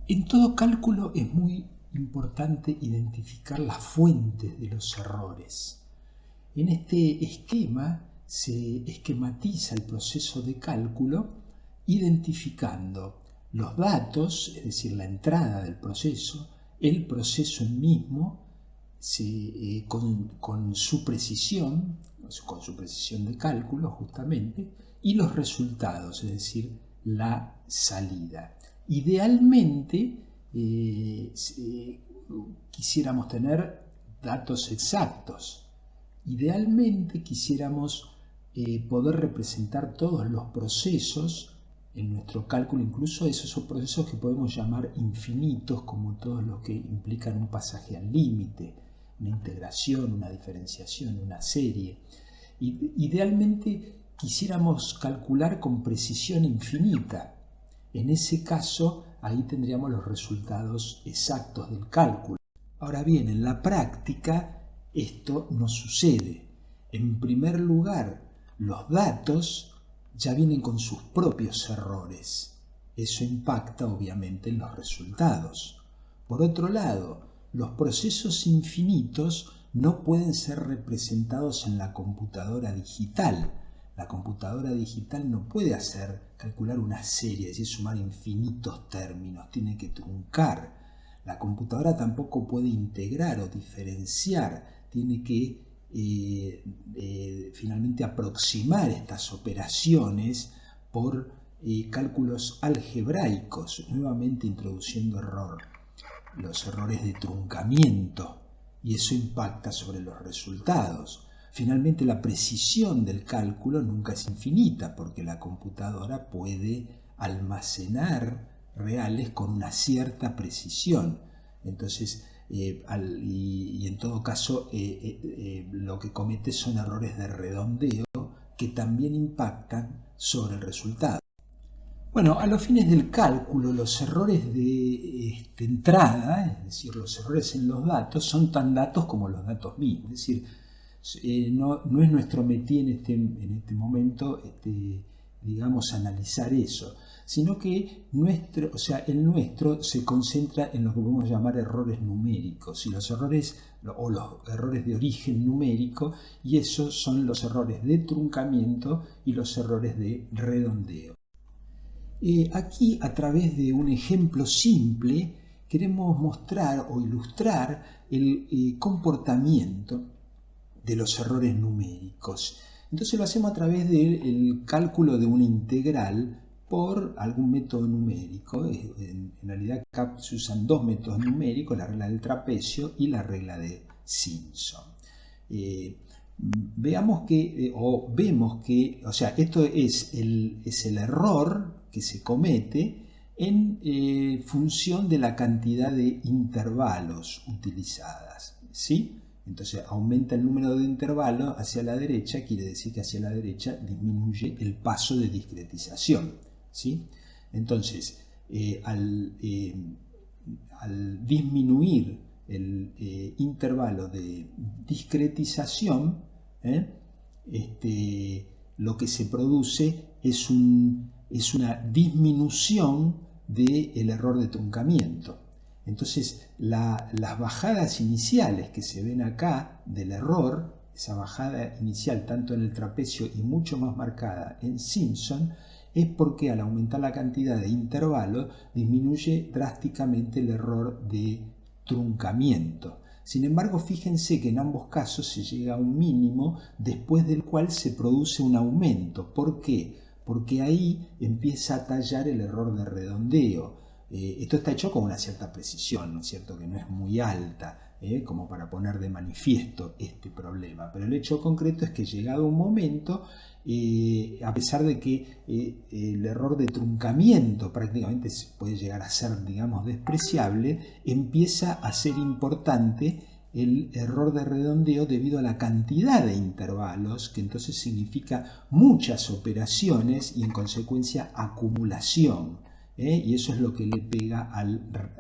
En todo cálculo es muy importante identificar las fuentes de los errores. En este esquema se esquematiza el proceso de cálculo identificando los datos, es decir, la entrada del proceso, el proceso en mismo, con su precisión de cálculo justamente, y los resultados, es decir, la salida. Idealmente quisiéramos tener datos exactos. Idealmente quisiéramos poder representar todos los procesos en nuestro cálculo, incluso esos son procesos que podemos llamar infinitos, como todos los que implican un pasaje al límite, una integración, una diferenciación, una serie. Idealmente quisiéramos calcular con precisión infinita. En ese caso, ahí tendríamos los resultados exactos del cálculo. Ahora bien, en la práctica esto no sucede. En primer lugar, los datos ya vienen con sus propios errores. Eso impacta obviamente en los resultados. Por otro lado, los procesos infinitos no pueden ser representados en la computadora digital. La computadora digital no puede calcular una serie, es decir, sumar infinitos términos, tiene que truncar. La computadora tampoco puede integrar o diferenciar, tiene que finalmente aproximar estas operaciones por cálculos algebraicos, nuevamente introduciendo los errores de truncamiento, y eso impacta sobre los resultados. Finalmente, la precisión del cálculo nunca es infinita porque la computadora puede almacenar reales con una cierta precisión. Entonces, y en todo caso, lo que comete son errores de redondeo que también impactan sobre el resultado. Bueno, a los fines del cálculo, los errores de entrada, es decir, los errores en los datos, son tan datos como los datos mismos. Es decir, no es nuestro métier en este momento, digamos, analizar eso, sino que el nuestro se concentra en lo que podemos llamar errores numéricos, y los errores de origen numérico, y esos son los errores de truncamiento y los errores de redondeo. Aquí, a través de un ejemplo simple, queremos mostrar o ilustrar el comportamiento de los errores numéricos. Entonces lo hacemos a través del cálculo de una integral por algún método numérico. En realidad acá se usan dos métodos numéricos, la regla del trapecio y la regla de Simpson. Vemos que, esto es el error que se comete en función de la cantidad de intervalos utilizadas, ¿sí? Entonces aumenta el número de intervalos hacia la derecha, quiere decir que hacia la derecha disminuye el paso de discretización, ¿sí? Entonces, al disminuir el intervalo de discretización, lo que se produce es una disminución del error de truncamiento. Entonces, las bajadas iniciales que se ven acá del error, esa bajada inicial tanto en el trapecio y mucho más marcada en Simpson, es porque al aumentar la cantidad de intervalos disminuye drásticamente el error de truncamiento. Sin embargo, fíjense que en ambos casos se llega a un mínimo después del cual se produce un aumento. ¿Por qué? Porque ahí empieza a tallar el error de redondeo. Esto está hecho con una cierta precisión, ¿no es cierto?, que no es muy alta, como para poner de manifiesto este problema. Pero el hecho concreto es que llegado un momento, a pesar de que el error de truncamiento prácticamente puede llegar a ser, digamos, despreciable, empieza a ser importante el error de redondeo debido a la cantidad de intervalos, que entonces significa muchas operaciones y en consecuencia acumulación. y eso es lo que le pega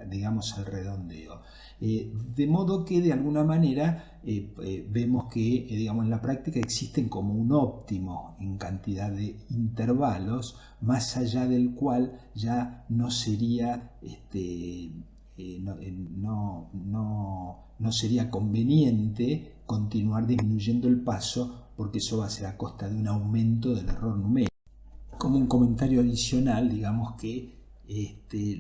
digamos, al redondeo. De modo que de alguna manera vemos que digamos, en la práctica existen como un óptimo en cantidad de intervalos, más allá del cual ya no sería no sería conveniente continuar disminuyendo el paso, porque eso va a ser a costa de un aumento del error numérico. Como un comentario adicional, digamos que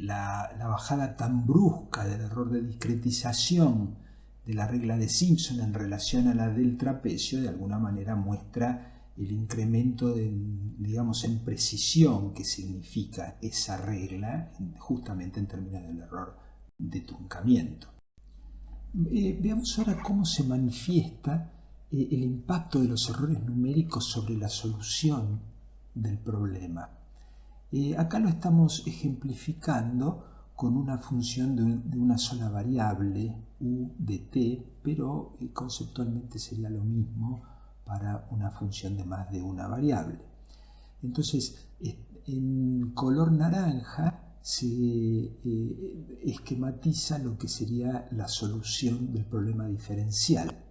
la bajada tan brusca del error de discretización de la regla de Simpson en relación a la del trapecio de alguna manera muestra el incremento digamos, en precisión que significa esa regla justamente en términos del error de truncamiento. Veamos ahora cómo se manifiesta el impacto de los errores numéricos sobre la solución del problema. Acá lo estamos ejemplificando con una función de una sola variable, u de t, pero conceptualmente sería lo mismo para una función de más de una variable. Entonces, en color naranja se esquematiza lo que sería la solución del problema diferencial.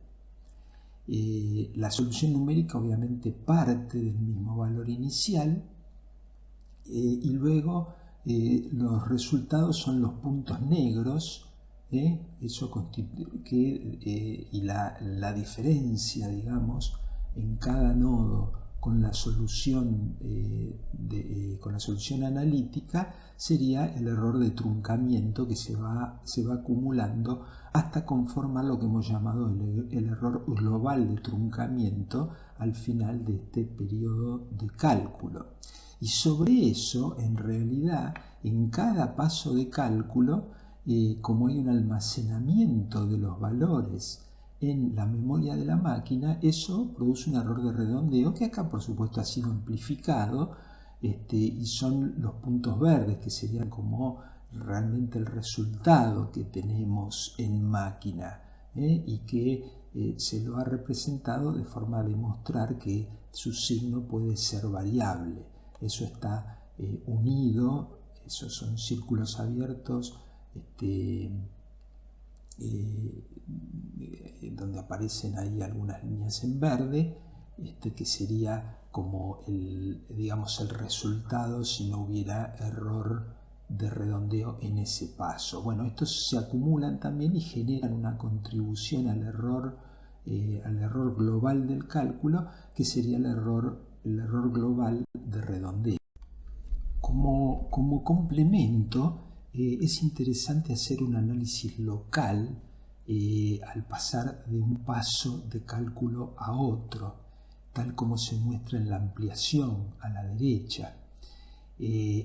La solución numérica obviamente parte del mismo valor inicial y luego los resultados son los puntos negros, eso y la diferencia, digamos, en cada nodo con la solución analítica sería el error de truncamiento que se va acumulando hasta conformar lo que hemos llamado el error global de truncamiento al final de este periodo de cálculo. Y sobre eso, en realidad, en cada paso de cálculo, como hay un almacenamiento de los valores en la memoria de la máquina, eso produce un error de redondeo que acá por supuesto ha sido amplificado y son los puntos verdes que serían como realmente el resultado que tenemos en máquina y que se lo ha representado de forma a demostrar que su signo puede ser variable. Eso está unido, esos son círculos abiertos donde aparecen ahí algunas líneas en verde, que sería como digamos, el resultado si no hubiera error de redondeo en ese paso. Bueno, estos se acumulan también y generan una contribución al error global del cálculo, que sería el error global de redondeo. Como complemento, es interesante hacer un análisis local al pasar de un paso de cálculo a otro, tal como se muestra en la ampliación a la derecha.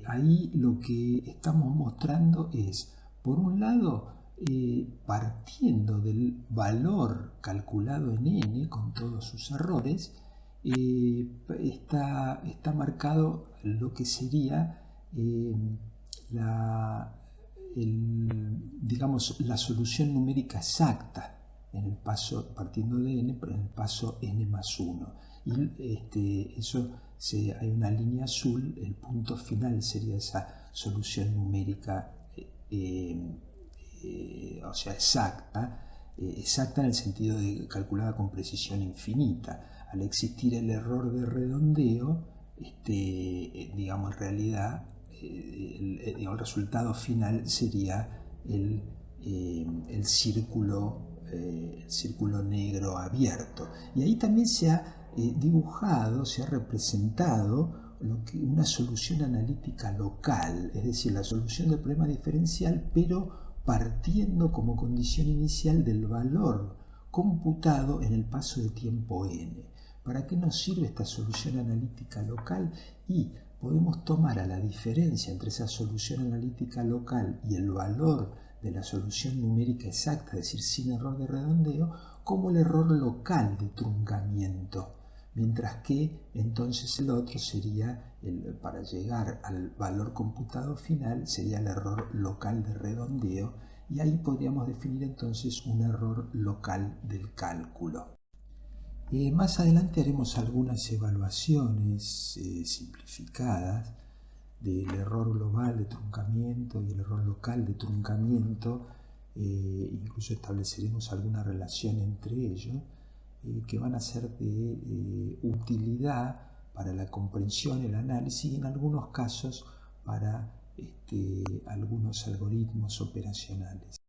Ahí lo que estamos mostrando es, por un lado, partiendo del valor calculado en n con todos sus errores, está marcado lo que sería digamos, la solución numérica exacta en el paso partiendo de n, pero en el paso n más 1. Y hay una línea azul, el punto final sería esa solución numérica, o sea, exacta en el sentido de calculada con precisión infinita. Al existir el error de redondeo, digamos, en realidad el resultado final sería el círculo negro abierto. Y ahí también se ha dibujado, se ha representado una solución analítica local, es decir, la solución del problema diferencial, pero partiendo como condición inicial del valor computado en el paso de tiempo n. ¿Para qué nos sirve esta solución analítica local? Y podemos tomar a la diferencia entre esa solución analítica local y el valor de la solución numérica exacta, es decir, sin error de redondeo, como el error local de truncamiento, mientras que entonces el otro sería, para llegar al valor computado final, sería el error local de redondeo, y ahí podríamos definir entonces un error local del cálculo. Más adelante haremos algunas evaluaciones simplificadas del error global de truncamiento y el error local de truncamiento. Incluso estableceremos alguna relación entre ellos que van a ser de utilidad para la comprensión, el análisis y en algunos casos para algunos algoritmos operacionales.